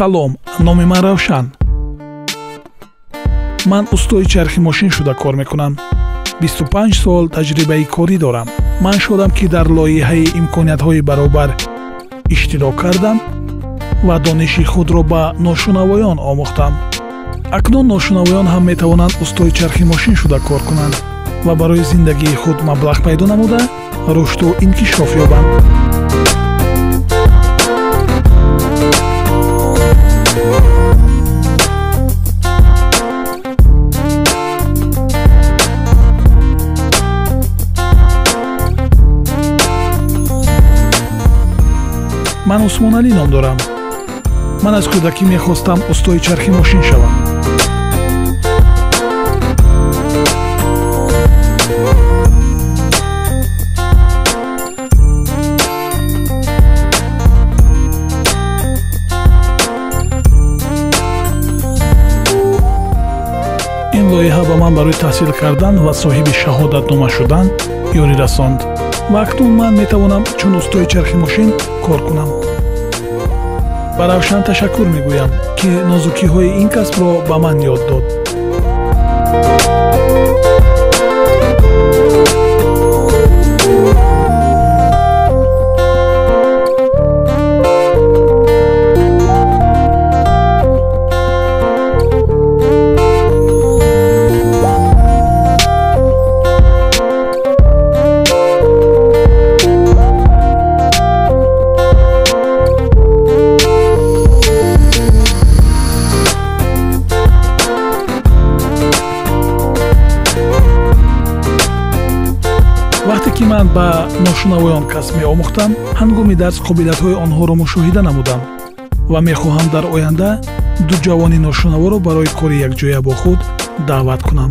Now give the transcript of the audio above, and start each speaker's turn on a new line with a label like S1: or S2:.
S1: салом, номи ман Равшан. ман устои чархи мошин шуда кор мекунам. 25 сол таҷрибаи корӣ дорам. ман шодам ки дар лоиҳаи имкониятҳои баробар иштирок кардам ва дониши худро ба ношунавоён омӯхтам. акнун ношунавоён ҳам метавонанд устои чархи мошин шуда кор кунанд ва барои зиндагии худ маблағ пайдо намуда рушду инкишоф ёбанд. ман Усмон Алӣ ном дорам. ман аз кӯдакӣ мехостам устои чархи мошин шавам. ин лоиҳа ба ман барои таҳсил кардан ва соҳиби шаҳодатнома шудан ёрӣ расонд ва акнун ман метавонам чун устои чархи мошин кор кунам. ба Равшан ташаккур мегӯям, ки нозукиҳои ин касбро ба ман ёд дод. вақте ки ман ба ношунавоён касб меомӯхтам, ҳангоми дарс қобилиятҳои онҳоро мушоҳида намудам ва мехоҳам дар оянда ду ҷавони ношунаворо барои кори якҷоя бо худ даъват кунам.